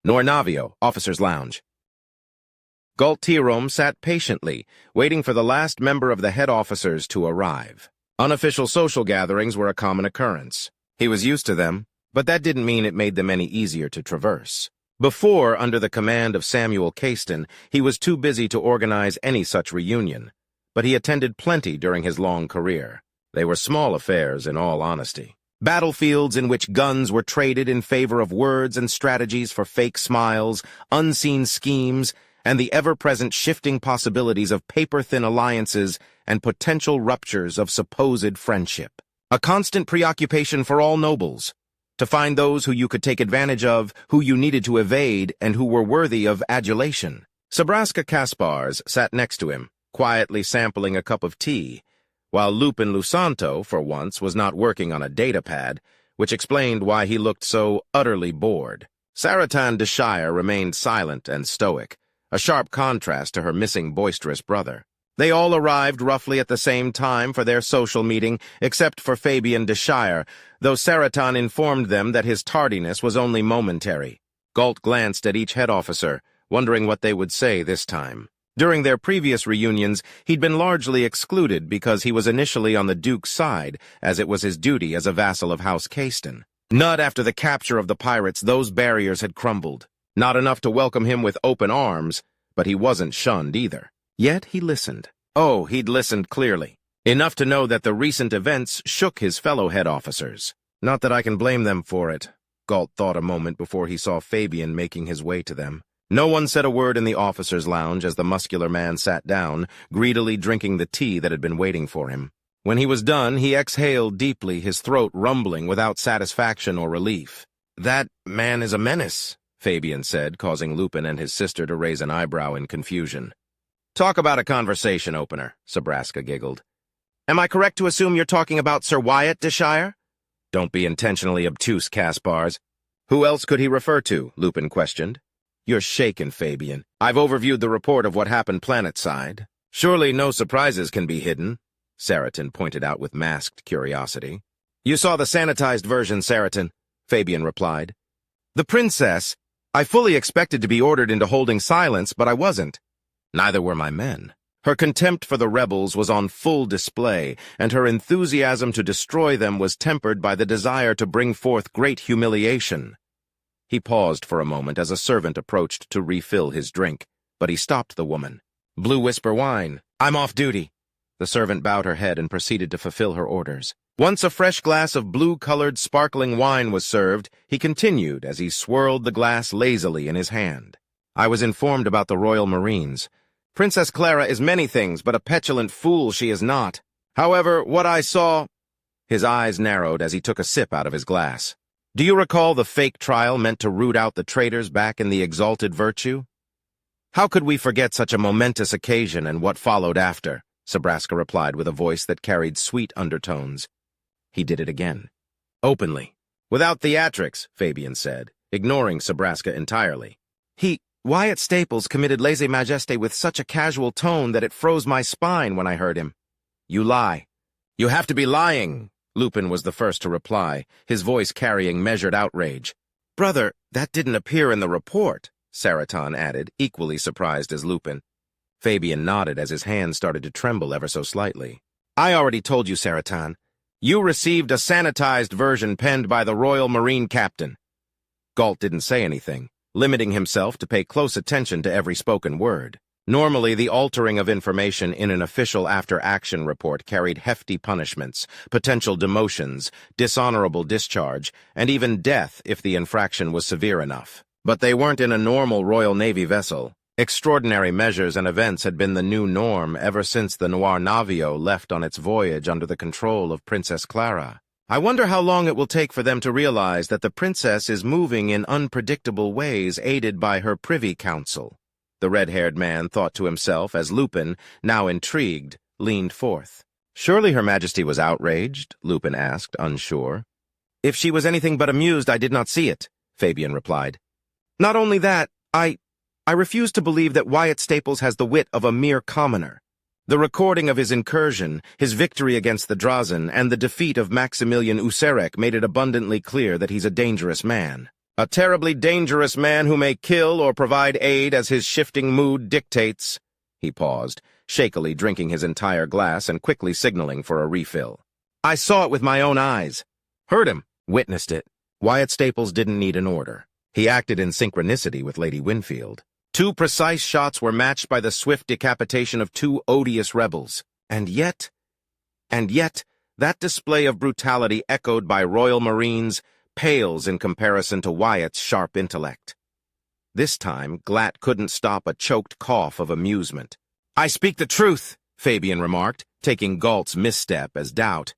Nornavio, Officer's Lounge. Galtirom sat patiently, waiting for the last member of the head officers to arrive. Unofficial social gatherings were a common occurrence. He was used to them, but that didn't mean it made them any easier to traverse. Before, under the command of Samuel Caiston, he was too busy to organize any such reunion, but he attended plenty during his long career. They were small affairs, in all honesty. Battlefields in which guns were traded in favor of words and strategies for fake smiles, unseen schemes, and the ever-present shifting possibilities of paper-thin alliances and potential ruptures of supposed friendship. A constant preoccupation for all nobles, to find those who you could take advantage of, who you needed to evade, and who were worthy of adulation. Sabraska Kaspars sat next to him, quietly sampling a cup of tea, while Lupin Lusanto, for once, was not working on a datapad, which explained why he looked so utterly bored. Saratan de Shire remained silent and stoic, a sharp contrast to her missing boisterous brother. They all arrived roughly at the same time for their social meeting, except for Fabian de Shire, though Saratan informed them that his tardiness was only momentary. Galt glanced at each head officer, wondering what they would say this time. During their previous reunions, he'd been largely excluded because he was initially on the Duke's side, as it was his duty as a vassal of House Caiston. Not after the capture of the pirates, those barriers had crumbled. Not enough to welcome him with open arms, but he wasn't shunned either. Yet he listened. Oh, he'd listened clearly. Enough to know that the recent events shook his fellow head officers. Not that I can blame them for it, Galt thought a moment before he saw Fabian making his way to them. No one said a word in the officers' lounge as the muscular man sat down, greedily drinking the tea that had been waiting for him. When he was done, he exhaled deeply, his throat rumbling without satisfaction or relief. "That man is a menace," Fabian said, causing Lupin and his sister to raise an eyebrow in confusion. "Talk about a conversation opener," Sabraska giggled. "Am I correct to assume you're talking about Sir Wyatt de Shire?" "Don't be intentionally obtuse, Kaspars." "Who else could he refer to?" Lupin questioned. "You're shaken, Fabian. I've overviewed the report of what happened planetside. Surely no surprises can be hidden," Saratan pointed out with masked curiosity. "You saw the sanitized version, Saratan," Fabian replied. "The princess, I fully expected to be ordered into holding silence, but I wasn't. Neither were my men. Her contempt for the rebels was on full display, and her enthusiasm to destroy them was tempered by the desire to bring forth great humiliation." He paused for a moment as a servant approached to refill his drink, but he stopped the woman. "Blue Whisper wine. I'm off duty." The servant bowed her head and proceeded to fulfill her orders. Once a fresh glass of blue-colored sparkling wine was served, he continued as he swirled the glass lazily in his hand. "I was informed about the Royal Marines. Princess Clara is many things, but a petulant fool she is not. However, what I saw—" His eyes narrowed as he took a sip out of his glass. "Do you recall the fake trial meant to root out the traitors back in the Exalted Virtue?" "How could we forget such a momentous occasion and what followed after?" Sabraska replied with a voice that carried sweet undertones. He did it again. "Openly. Without theatrics," Fabian said, ignoring Sabraska entirely. Wyatt Staples committed lèse-majesté with such a casual tone that it froze my spine when I heard him." "You lie." "You have to be lying," Lupin was the first to reply, his voice carrying measured outrage. "Brother, that didn't appear in the report," Saratan added, equally surprised as Lupin. Fabian nodded as his hand started to tremble ever so slightly. "I already told you, Saratan. You received a sanitized version penned by the Royal Marine Captain." Galt didn't say anything, limiting himself to pay close attention to every spoken word. Normally, the altering of information in an official after-action report carried hefty punishments, potential demotions, dishonorable discharge, and even death if the infraction was severe enough. But they weren't in a normal Royal Navy vessel. Extraordinary measures and events had been the new norm ever since the Noir Navio left on its voyage under the control of Princess Clara. I wonder how long it will take for them to realize that the princess is moving in unpredictable ways aided by her privy council, the red-haired man thought to himself as Lupin, now intrigued, leaned forth. "Surely Her Majesty was outraged?" Lupin asked, unsure. "If she was anything but amused, I did not see it," Fabian replied. "Not only that, I refuse to believe that Wyatt Staples has the wit of a mere commoner. The recording of his incursion, his victory against the Drazen, and the defeat of Maximilian Userek made it abundantly clear that he's a dangerous man." A terribly dangerous man who may kill or provide aid as his shifting mood dictates. He paused, shakily drinking his entire glass and quickly signaling for a refill. I saw it with my own eyes. Heard him. Witnessed it. Wyatt Staples didn't need an order. He acted in synchronicity with Lady Winfield. 2 precise shots were matched by the swift decapitation of 2 odious rebels. And yet, that display of brutality echoed by Royal Marines pales in comparison to Wyatt's sharp intellect. This time, Glatt couldn't stop a choked cough of amusement. I speak the truth, Fabian remarked, taking Galt's misstep as doubt.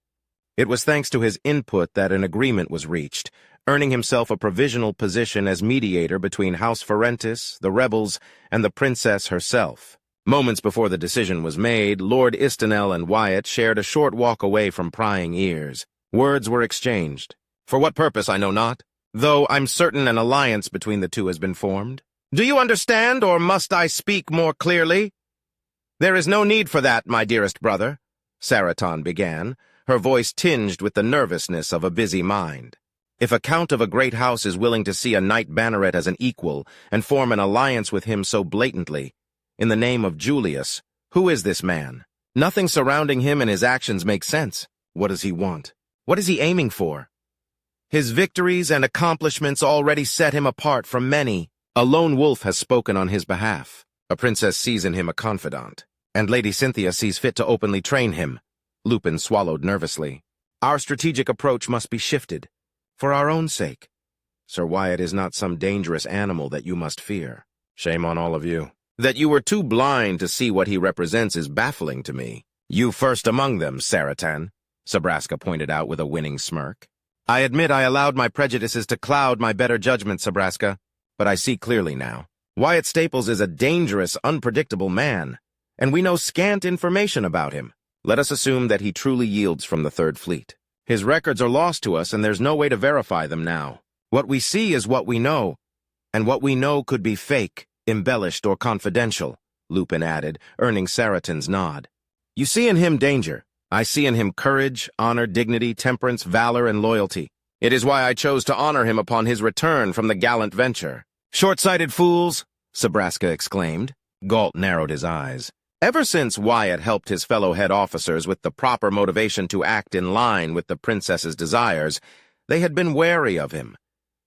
It was thanks to his input that an agreement was reached, earning himself a provisional position as mediator between House Ferentis, the rebels, and the princess herself. Moments before the decision was made, Lord Istanel and Wyatt shared a short walk away from prying ears. Words were exchanged. For what purpose, I know not, though I'm certain an alliance between the two has been formed. Do you understand, or must I speak more clearly? There is no need for that, my dearest brother, Saraton began, her voice tinged with the nervousness of a busy mind. If a count of a great house is willing to see a knight banneret as an equal and form an alliance with him so blatantly, in the name of Julius, who is this man? Nothing surrounding him and his actions makes sense. What does he want? What is he aiming for? His victories and accomplishments already set him apart from many. A lone wolf has spoken on his behalf. A princess sees in him a confidant, and Lady Cynthia sees fit to openly train him. Lupin swallowed nervously. Our strategic approach must be shifted, for our own sake. Sir Wyatt is not some dangerous animal that you must fear. Shame on all of you. That you were too blind to see what he represents is baffling to me. You first among them, Saratan, Sabraska pointed out with a winning smirk. I admit I allowed my prejudices to cloud my better judgment, Sabraska, but I see clearly now. Wyatt Staples is a dangerous, unpredictable man, and we know scant information about him. Let us assume that he truly yields from the Third Fleet. His records are lost to us, and there's no way to verify them now. What we see is what we know, and what we know could be fake, embellished, or confidential, Lupin added, earning Saraton's nod. You see in him danger. I see in him courage, honor, dignity, temperance, valor, and loyalty. It is why I chose to honor him upon his return from the gallant venture. Short-sighted fools, Sabraska exclaimed. Galt narrowed his eyes. Ever since Wyatt helped his fellow head officers with the proper motivation to act in line with the princess's desires, they had been wary of him,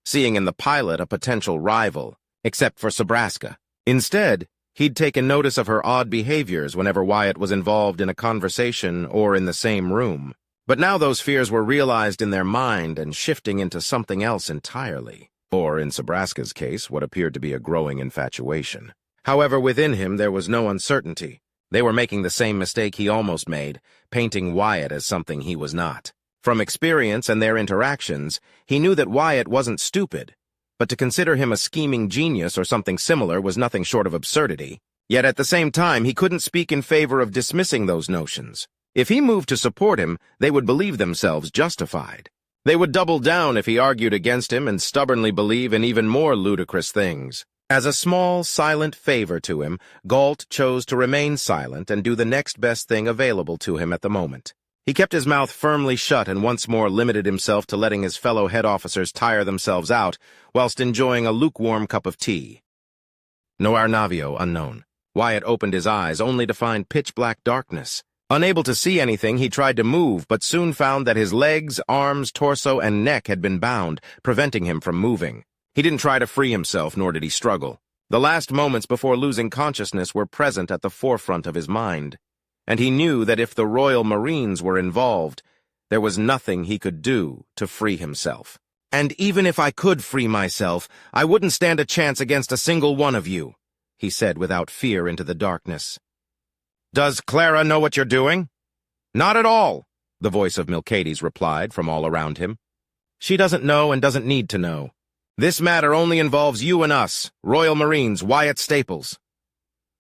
seeing in the pilot a potential rival, except for Sabraska. Instead, he'd taken notice of her odd behaviors whenever Wyatt was involved in a conversation or in the same room. But now those fears were realized in their mind and shifting into something else entirely, or in Sabraska's case, what appeared to be a growing infatuation. However, within him there was no uncertainty. They were making the same mistake he almost made, painting Wyatt as something he was not. From experience and their interactions, he knew that Wyatt wasn't stupid, but to consider him a scheming genius or something similar was nothing short of absurdity. Yet at the same time, he couldn't speak in favor of dismissing those notions. If he moved to support him, they would believe themselves justified. They would double down if he argued against him and stubbornly believe in even more ludicrous things. As a small, silent favor to him, Galt chose to remain silent and do the next best thing available to him at the moment. He kept his mouth firmly shut and once more limited himself to letting his fellow head officers tire themselves out, whilst enjoying a lukewarm cup of tea. Noir Navio, unknown. Wyatt opened his eyes only to find pitch-black darkness. Unable to see anything, he tried to move, but soon found that his legs, arms, torso, and neck had been bound, preventing him from moving. He didn't try to free himself, nor did he struggle. The last moments before losing consciousness were present at the forefront of his mind, and he knew that if the Royal Marines were involved, there was nothing he could do to free himself. And even if I could free myself, I wouldn't stand a chance against a single one of you, he said without fear into the darkness. Does Clara know what you're doing? Not at all, the voice of Milcades replied from all around him. She doesn't know and doesn't need to know. This matter only involves you and us, Royal Marines, Wyatt Staples.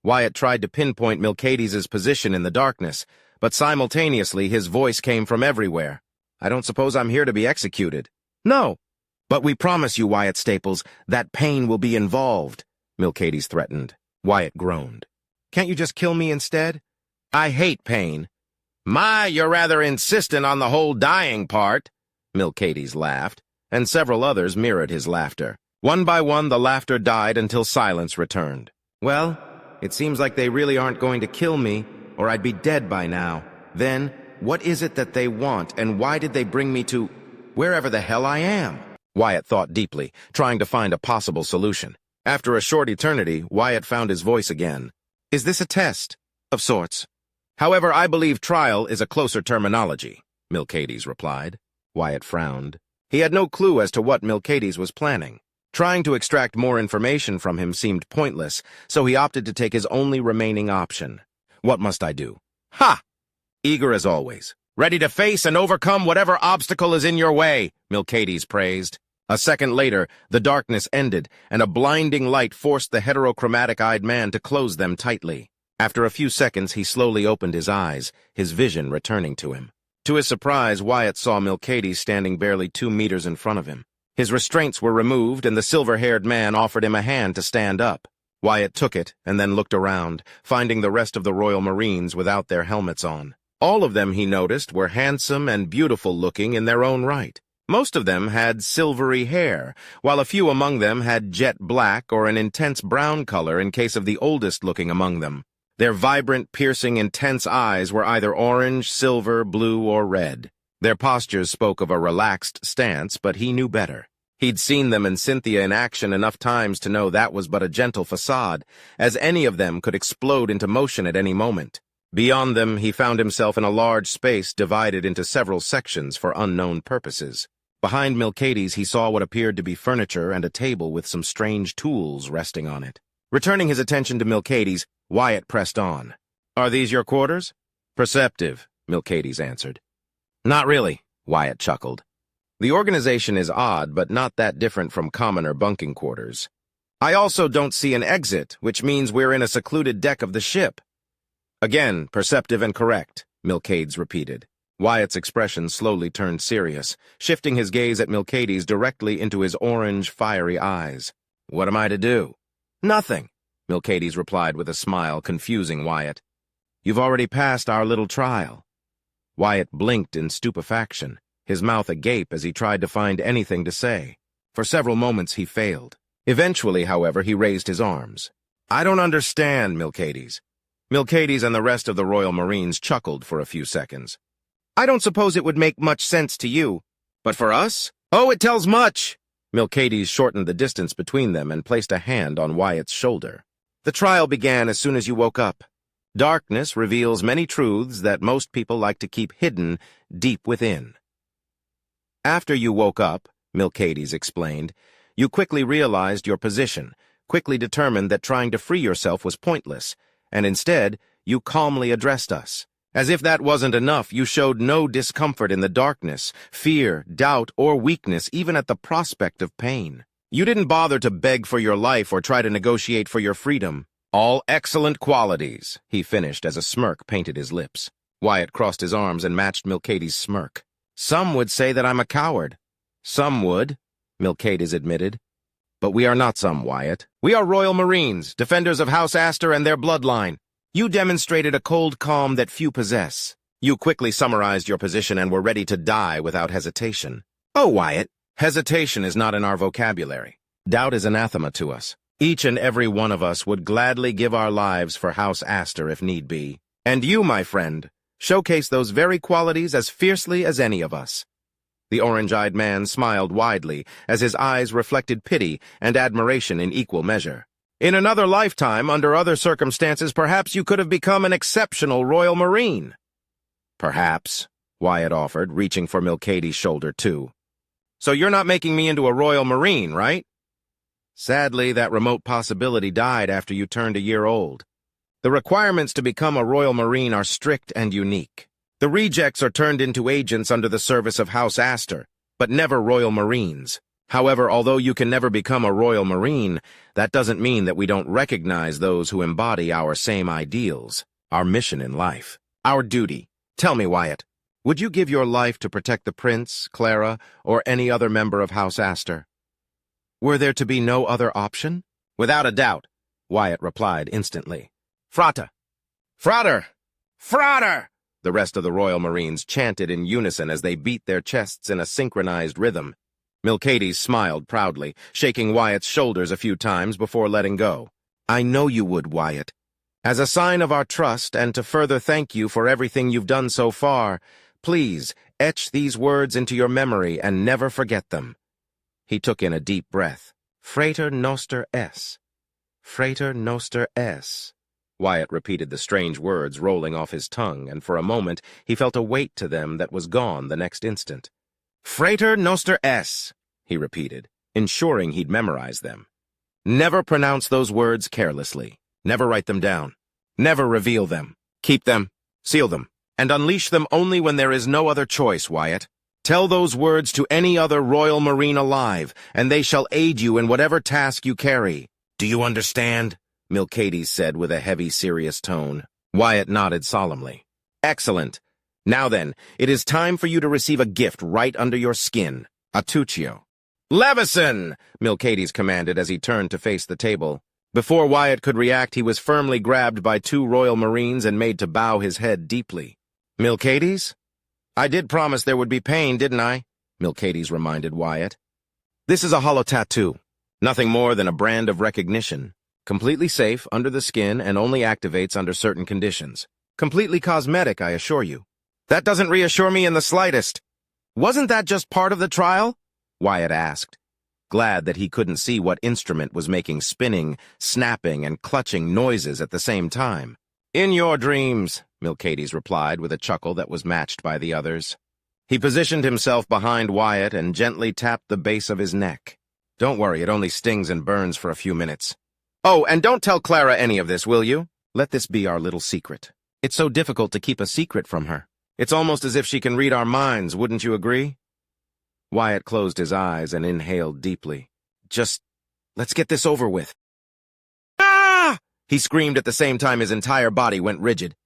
Wyatt tried to pinpoint Milcades' position in the darkness, but simultaneously his voice came from everywhere. I don't suppose I'm here to be executed. No, but we promise you, Wyatt Staples, that pain will be involved, Milcades threatened. Wyatt groaned. Can't you just kill me instead? I hate pain. My, you're rather insistent on the whole dying part, Milcades laughed, and several others mirrored his laughter. One by one, the laughter died until silence returned. Well, it seems like they really aren't going to kill me, or I'd be dead by now. Then, what is it that they want, and why did they bring me to wherever the hell I am? Wyatt thought deeply, trying to find a possible solution. After a short eternity, Wyatt found his voice again. Is this a test? Of sorts. However, I believe trial is a closer terminology, Milcades replied. Wyatt frowned. He had no clue as to what Milcades was planning. Trying to extract more information from him seemed pointless, so he opted to take his only remaining option. What must I do? Ha! Eager as always. Ready to face and overcome whatever obstacle is in your way, Milcades praised. A second later, the darkness ended, and a blinding light forced the heterochromatic-eyed man to close them tightly. After a few seconds, he slowly opened his eyes, his vision returning to him. To his surprise, Wyatt saw Milcades standing barely 2 meters in front of him. His restraints were removed, and the silver-haired man offered him a hand to stand up. Wyatt took it, and then looked around, finding the rest of the Royal Marines without their helmets on. All of them, he noticed, were handsome and beautiful-looking in their own right. Most of them had silvery hair, while a few among them had jet black or an intense brown color in case of the oldest-looking among them. Their vibrant, piercing, intense eyes were either orange, silver, blue, or red. Their postures spoke of a relaxed stance, but he knew better. He'd seen them and Cynthia in action enough times to know that was but a gentle facade, as any of them could explode into motion at any moment. Beyond them, he found himself in a large space divided into several sections for unknown purposes. Behind Milcades, he saw what appeared to be furniture and a table with some strange tools resting on it. Returning his attention to Milcades, Wyatt pressed on. Are these your quarters? Perceptive, Milcades answered. Not really, Wyatt chuckled. The organization is odd, but not that different from commoner bunking quarters. I also don't see an exit, which means we're in a secluded deck of the ship. Again, perceptive and correct, Milcades repeated. Wyatt's expression slowly turned serious, shifting his gaze at Milcades directly into his orange, fiery eyes. What am I to do? Nothing, Milcades replied with a smile, confusing Wyatt. You've already passed our little trial. Wyatt blinked in stupefaction, his mouth agape as he tried to find anything to say. For several moments he failed. Eventually, however, he raised his arms. I don't understand, Milcades. Milcades and the rest of the Royal Marines chuckled for a few seconds. I don't suppose it would make much sense to you. But for us? Oh, it tells much! Milcades shortened the distance between them and placed a hand on Wyatt's shoulder. The trial began as soon as you woke up. Darkness reveals many truths that most people like to keep hidden deep within. After you woke up, Milcades explained, you quickly realized your position, quickly determined that trying to free yourself was pointless, and instead, you calmly addressed us. As if that wasn't enough, you showed no discomfort in the darkness, fear, doubt, or weakness, even at the prospect of pain. You didn't bother to beg for your life or try to negotiate for your freedom. All excellent qualities, he finished as a smirk painted his lips. Wyatt crossed his arms and matched Milcades' smirk. Some would say that I'm a coward. Some would, Milcades admitted. But we are not some, Wyatt. We are Royal Marines, defenders of House Astor and their bloodline. You demonstrated a cold calm that few possess. You quickly summarized your position and were ready to die without hesitation. Oh, Wyatt, hesitation is not in our vocabulary. Doubt is anathema to us. Each and every one of us would gladly give our lives for House Astor if need be. And you, my friend, showcase those very qualities as fiercely as any of us. The orange-eyed man smiled widely as his eyes reflected pity and admiration in equal measure. In another lifetime, under other circumstances, perhaps you could have become an exceptional Royal Marine. Perhaps, Wyatt offered, reaching for Milcades' shoulder, too. So you're not making me into a Royal Marine, right? Sadly, that remote possibility died after you turned a year old. The requirements to become a Royal Marine are strict and unique. The rejects are turned into agents under the service of House Astor, but never Royal Marines. However, although you can never become a Royal Marine, that doesn't mean that we don't recognize those who embody our same ideals, our mission in life, our duty. Tell me, Wyatt, would you give your life to protect the Prince, Clara, or any other member of House Astor? Were there to be no other option? Without a doubt, Wyatt replied instantly. Frata! Frater! Frater! The rest of the Royal Marines chanted in unison as they beat their chests in a synchronized rhythm. Milcades smiled proudly, shaking Wyatt's shoulders a few times before letting go. I know you would, Wyatt. As a sign of our trust and to further thank you for everything you've done so far, please etch these words into your memory and never forget them. He took in a deep breath. Frater noster es. Frater noster es. Wyatt repeated the strange words rolling off his tongue, and for a moment he felt a weight to them that was gone the next instant. Frater noster es, he repeated, ensuring he'd memorize them. Never pronounce those words carelessly. Never write them down. Never reveal them. Keep them, seal them, and unleash them only when there is no other choice, Wyatt. Tell those words to any other Royal Marine alive, and they shall aid you in whatever task you carry. Do you understand? Milcades said with a heavy, serious tone. Wyatt nodded solemnly. Excellent. Now then, it is time for you to receive a gift right under your skin. Atuccio. Levison! Milcades commanded as he turned to face the table. Before Wyatt could react, he was firmly grabbed by 2 Royal Marines and made to bow his head deeply. Milcades? I did promise there would be pain, didn't I? Milcades reminded Wyatt. This is a hollow tattoo. Nothing more than a brand of recognition. Completely safe, under the skin, and only activates under certain conditions. Completely cosmetic, I assure you. That doesn't reassure me in the slightest. Wasn't that just part of the trial? Wyatt asked, glad that he couldn't see what instrument was making spinning, snapping, and clutching noises at the same time. In your dreams, Milcades replied with a chuckle that was matched by the others. He positioned himself behind Wyatt and gently tapped the base of his neck. Don't worry, it only stings and burns for a few minutes. Oh, and don't tell Clara any of this, will you? Let this be our little secret. It's so difficult to keep a secret from her. It's almost as if she can read our minds, wouldn't you agree? Wyatt closed his eyes and inhaled deeply. Let's get this over with. Ah! He screamed at the same time his entire body went rigid.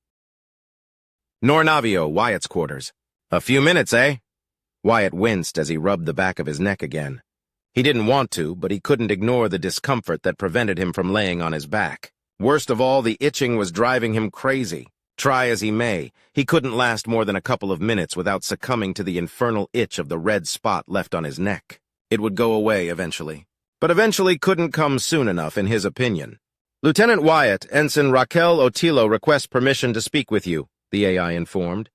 Nornavio, Wyatt's quarters. A few minutes, eh? Wyatt winced as he rubbed the back of his neck again. He didn't want to, but he couldn't ignore the discomfort that prevented him from laying on his back. Worst of all, the itching was driving him crazy. Try as he may, he couldn't last more than a couple of minutes without succumbing to the infernal itch of the red spot left on his neck. It would go away eventually. But eventually couldn't come soon enough, in his opinion. Lieutenant Wyatt, Ensign Raquel Otillo requests permission to speak with you, the AI informed.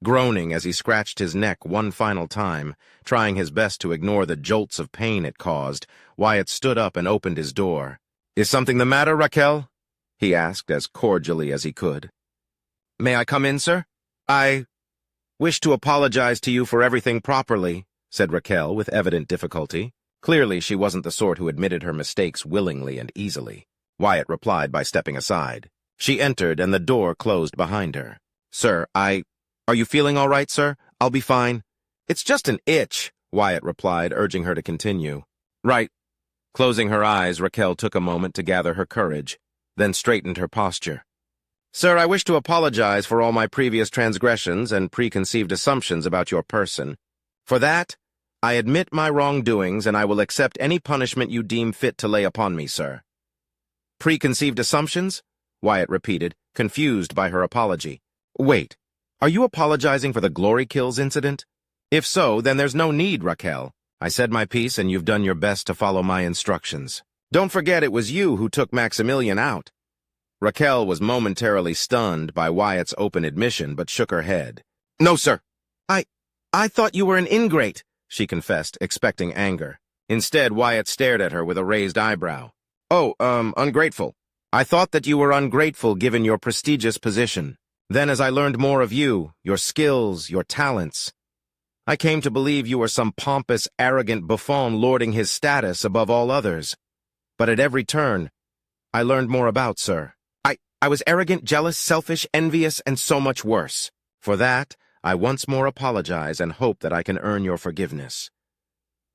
Groaning as he scratched his neck one final time, trying his best to ignore the jolts of pain it caused, Wyatt stood up and opened his door. Is something the matter, Raquel? He asked as cordially as he could. May I come in, sir? I wish to apologize to you for everything properly, said Raquel with evident difficulty. Clearly, she wasn't the sort who admitted her mistakes willingly and easily. Wyatt replied by stepping aside. She entered, and the door closed behind her. Sir, Are you feeling all right, sir? I'll be fine. It's just an itch, Wyatt replied, urging her to continue. Right. Closing her eyes, Raquel took a moment to gather her courage, then straightened her posture. Sir, I wish to apologize for all my previous transgressions and preconceived assumptions about your person. For that, I admit my wrongdoings, and I will accept any punishment you deem fit to lay upon me, sir. Preconceived assumptions? Wyatt repeated, confused by her apology. Wait, are you apologizing for the Glory Kills incident? If so, then there's no need, Raquel. I said my piece, and you've done your best to follow my instructions. Don't forget it was you who took Maximilian out. Raquel was momentarily stunned by Wyatt's open admission, but shook her head. No, sir. I thought you were an ingrate, she confessed, expecting anger. Instead, Wyatt stared at her with a raised eyebrow. Oh, ungrateful. I thought that you were ungrateful given your prestigious position. Then as I learned more of you, your skills, your talents, I came to believe you were some pompous, arrogant buffoon lording his status above all others. But at every turn, I learned more about, sir. I was arrogant, jealous, selfish, envious, and so much worse. For that, I once more apologize and hope that I can earn your forgiveness.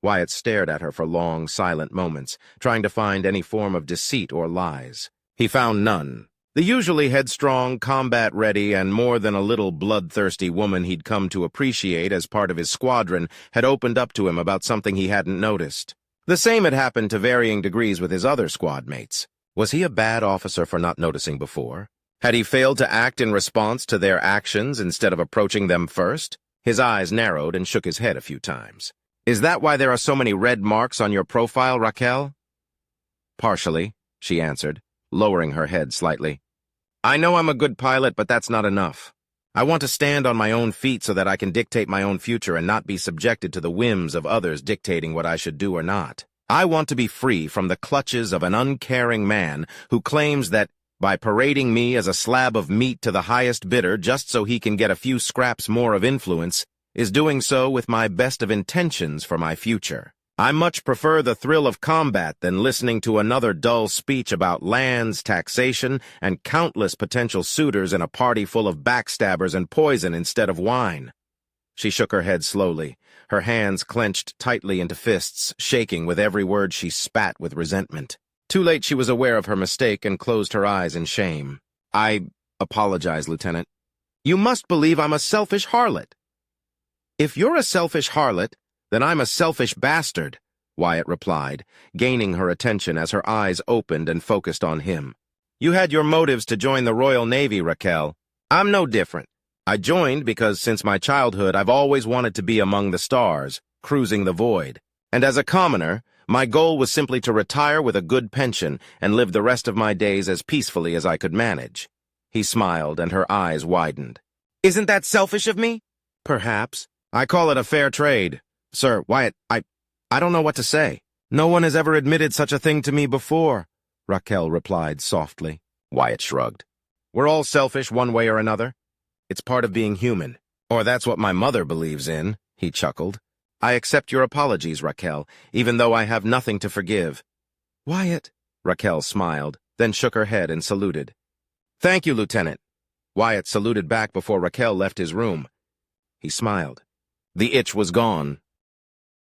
Wyatt stared at her for long, silent moments, trying to find any form of deceit or lies. He found none. The usually headstrong, combat-ready, and more than a little bloodthirsty woman he'd come to appreciate as part of his squadron had opened up to him about something he hadn't noticed. The same had happened to varying degrees with his other squad mates. Was he a bad officer for not noticing before? Had he failed to act in response to their actions instead of approaching them first? His eyes narrowed and shook his head a few times. Is that why there are so many red marks on your profile, Raquel? Partially, she answered, lowering her head slightly. I know I'm a good pilot, but that's not enough. I want to stand on my own feet so that I can dictate my own future and not be subjected to the whims of others dictating what I should do or not. I want to be free from the clutches of an uncaring man who claims that by parading me as a slab of meat to the highest bidder just so he can get a few scraps more of influence, is doing so with my best of intentions for my future. I much prefer the thrill of combat than listening to another dull speech about lands, taxation, and countless potential suitors in a party full of backstabbers and poison instead of wine. She shook her head slowly, her hands clenched tightly into fists, shaking with every word she spat with resentment. Too late she was aware of her mistake and closed her eyes in shame. I apologize, Lieutenant. You must believe I'm a selfish harlot. If you're a selfish harlot, then I'm a selfish bastard, Wyatt replied, gaining her attention as her eyes opened and focused on him. You had your motives to join the Royal Navy, Raquel. I'm no different. I joined because since my childhood I've always wanted to be among the stars, cruising the void. And as a commoner, my goal was simply to retire with a good pension and live the rest of my days as peacefully as I could manage. He smiled and her eyes widened. Isn't that selfish of me? Perhaps. I call it a fair trade. Sir, Wyatt, I don't know what to say. No one has ever admitted such a thing to me before, Raquel replied softly. Wyatt shrugged. We're all selfish one way or another. It's part of being human. Or that's what my mother believes in, he chuckled. I accept your apologies, Raquel, even though I have nothing to forgive. Wyatt, Raquel smiled, then shook her head and saluted. Thank you, Lieutenant. Wyatt saluted back before Raquel left his room. He smiled. The itch was gone,